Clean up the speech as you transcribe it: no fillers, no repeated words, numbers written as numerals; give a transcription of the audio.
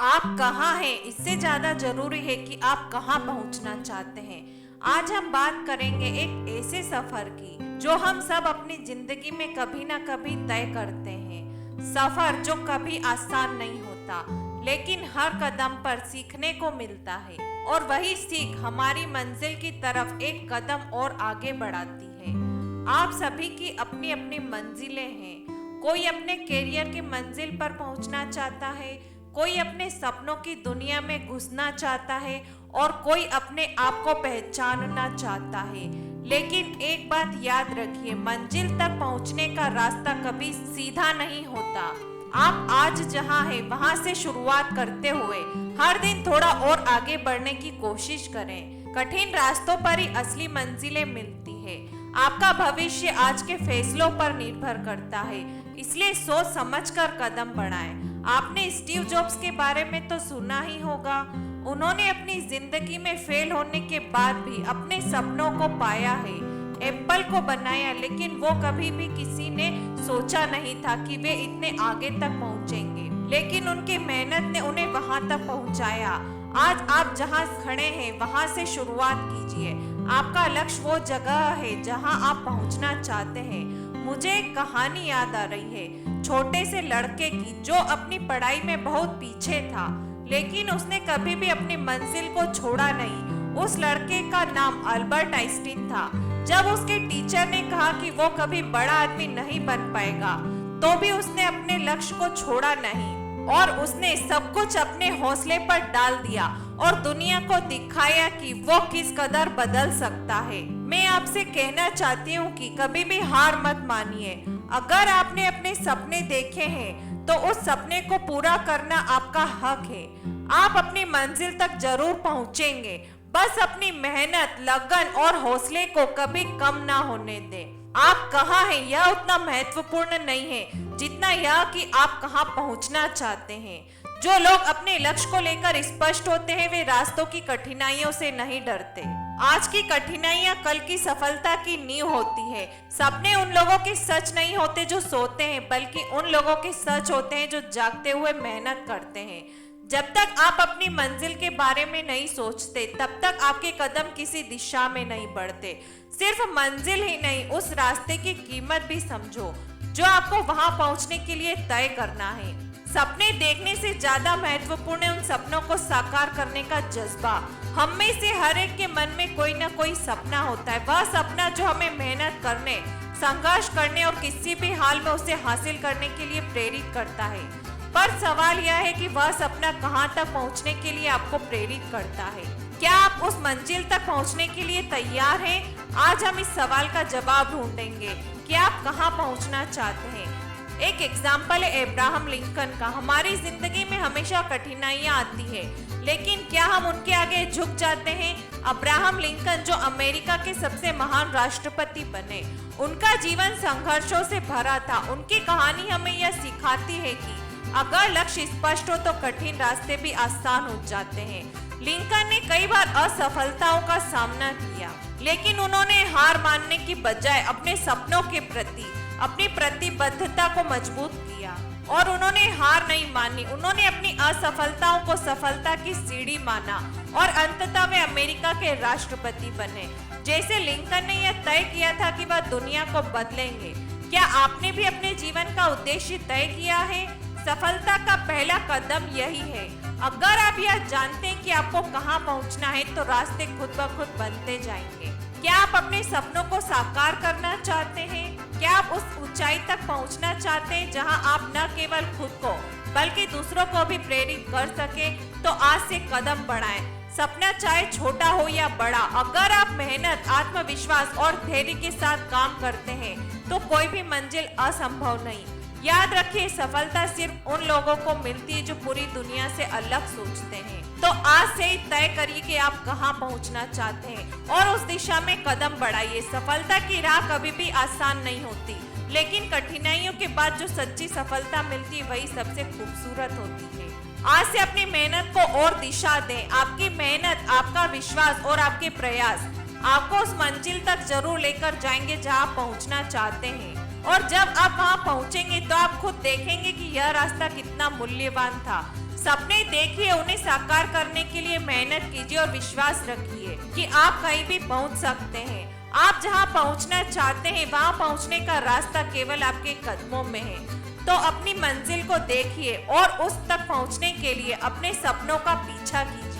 आप कहाँ हैं इससे ज्यादा जरूरी है कि आप कहाँ पहुँचना चाहते हैं। आज हम बात करेंगे एक ऐसे सफर की जो हम सब अपनी जिंदगी में कभी ना कभी तय करते हैं। सफर जो कभी आसान नहीं होता, लेकिन हर कदम पर सीखने को मिलता है और वही सीख हमारी मंजिल की तरफ एक कदम और आगे बढ़ाती है। आप सभी की अपनी अपनी मंजिलें हैं। कोई अपने करियर की मंजिल पर पहुंचना चाहता है, कोई अपने सपनों की दुनिया में घुसना चाहता है और कोई अपने आप को पहचानना चाहता है। लेकिन एक बात याद रखिए, मंजिल तक पहुंचने का रास्ता कभी सीधा नहीं होता। आप आज जहां हैं वहां से शुरुआत करते हुए हर दिन थोड़ा और आगे बढ़ने की कोशिश करें। कठिन रास्तों पर ही असली मंजिलें मिलती है। आपका भविष्य आज के फैसलों पर निर्भर करता है, इसलिए सोच समझकर कदम बढ़ाएं। आपने स्टीव जॉब्स के बारे में तो सुना ही होगा। उन्होंने अपनी जिंदगी में फेल होने के बाद भी अपने सपनों को पाया है, एप्पल को बनाया, लेकिन वो कभी भी किसी ने सोचा नहीं था कि वे इतने आगे तक पहुंचेंगे। लेकिन उनकी मेहनत ने उन्हें वहां तक पहुंचाया। आज आप जहां खड़े हैं वहां से शुरुआत कीजिए। आपका लक्ष्य वो जगह है जहां आप पहुंचना चाहते हैं। मुझे एक कहानी याद आ रही है, छोटे से लड़के की जो अपनी पढ़ाई में बहुत पीछे था, लेकिन उसने कभी भी अपनी मंजिल को छोड़ा नहीं। उस लड़के का नाम अल्बर्ट आइंस्टीन था। जब उसके टीचर ने कहा कि वो कभी बड़ा आदमी नहीं बन पाएगा, तो भी उसने अपने लक्ष्य को छोड़ा नहीं और उसने सब कुछ अपने हौसले पर डाल दिया और दुनिया को दिखाया कि वो किस कदर बदल सकता है। मैं आपसे कहना चाहती हूँ कि कभी भी हार मत मानिए। अगर आपने अपने सपने देखे हैं तो उस सपने को पूरा करना आपका हक है। आप अपनी मंजिल तक जरूर पहुँचेंगे, बस अपनी मेहनत, लगन और हौसले को कभी कम ना होने दें। आप कहाँ हैं यह उतना महत्वपूर्ण नहीं है जितना यह कि आप कहाँ पहुँचना चाहते हैं। जो लोग अपने लक्ष्य को लेकर स्पष्ट होते हैं वे रास्तों की कठिनाइयों से नहीं डरते। आज की कठिनाइयां कल की सफलता की नींव होती है। सपने उन लोगों के सच नहीं होते जो सोते हैं, बल्कि उन लोगों के सच होते हैं जो जागते हुए मेहनत करते हैं। जब तक आप अपनी मंजिल के बारे में नहीं सोचते, तब तक आपके कदम किसी दिशा में नहीं बढ़ते। सिर्फ मंजिल ही नहीं, उस रास्ते की कीमत भी समझो जो आपको वहां पहुंचने के लिए तय करना है। सपने देखने से ज्यादा महत्वपूर्ण है उन सपनों को साकार करने का जज्बा। हम में से हर एक के मन में कोई ना कोई सपना होता है। वह सपना जो हमें मेहनत करने, संघर्ष करने और किसी भी हाल में उसे हासिल करने के लिए प्रेरित करता है। पर सवाल यह है कि वह सपना कहां तक पहुंचने के लिए आपको प्रेरित करता है। क्या आप उस मंजिल तक पहुंचने के लिए तैयार हैं? आज हम इस सवाल का जवाब ढूंढेंगे कि आप कहां पहुंचना चाहते हैं। एक एग्जाम्पल है अब्राहम लिंकन का। हमारी जिंदगी में हमेशा कठिनाइयां आती है, लेकिन क्या हम उनके आगे झुक जाते हैं? अब्राहम लिंकन जो अमेरिका के सबसे महान राष्ट्रपति बने, उनका जीवन संघर्षों से भरा था। उनकी कहानी हमें यह सिखाती है कि अगर लक्ष्य स्पष्ट हो तो कठिन रास्ते भी आसान हो जाते हैं। लिंकन ने कई बार असफलताओं का सामना किया, लेकिन उन्होंने हार मानने की बजाय अपने सपनों के प्रति अपनी प्रतिबद्धता को मजबूत किया और उन्होंने हार नहीं मानी। उन्होंने अपनी असफलताओं को सफलता की सीढ़ी माना और अंततः वे अमेरिका के राष्ट्रपति बने। जैसे लिंकन ने यह तय किया था कि वह दुनिया को बदलेंगे, क्या आपने भी अपने जीवन का उद्देश्य तय किया है? सफलता का पहला कदम यही है। अगर आप यह जानते हैं कि आपको कहां पहुंचना है, तो रास्ते खुद ब खुद बनते जाएंगे। क्या आप अपने सपनों को साकार करना चाहते हैं? क्या आप उस ऊंचाई तक पहुंचना चाहते हैं जहां आप न केवल खुद को बल्कि दूसरों को भी प्रेरित कर सके? तो आज से कदम बढ़ाएं। सपना चाहे छोटा हो या बड़ा, अगर आप मेहनत, आत्मविश्वास और धैर्य के साथ काम करते हैं तो कोई भी मंजिल असंभव नहीं। याद रखिए, सफलता सिर्फ उन लोगों को मिलती है जो पूरी दुनिया से अलग सोचते हैं। तो आज से ही तय करिए कि आप कहां पहुंचना चाहते हैं और उस दिशा में कदम बढ़ाइए। सफलता की राह कभी भी आसान नहीं होती, लेकिन कठिनाइयों के बाद जो सच्ची सफलता मिलती है वही सबसे खूबसूरत होती है। आज से अपनी मेहनत को और दिशा दें। आपकी मेहनत, आपका विश्वास और आपके प्रयास आपको उस मंजिल तक जरूर लेकर जाएंगे जहां पहुंचना चाहते हैं। और जब आप वहां पहुंचेंगे तो आप खुद देखेंगे कि यह रास्ता कितना मूल्यवान था। सपने देखिए, उन्हें साकार करने के लिए मेहनत कीजिए और विश्वास रखिए कि आप कहीं भी पहुंच सकते हैं। आप जहां पहुंचना चाहते हैं वहां पहुंचने का रास्ता केवल आपके कदमों में है। तो अपनी मंजिल को देखिए और उस तक पहुंचने के लिए अपने सपनों का पीछा कीजिए।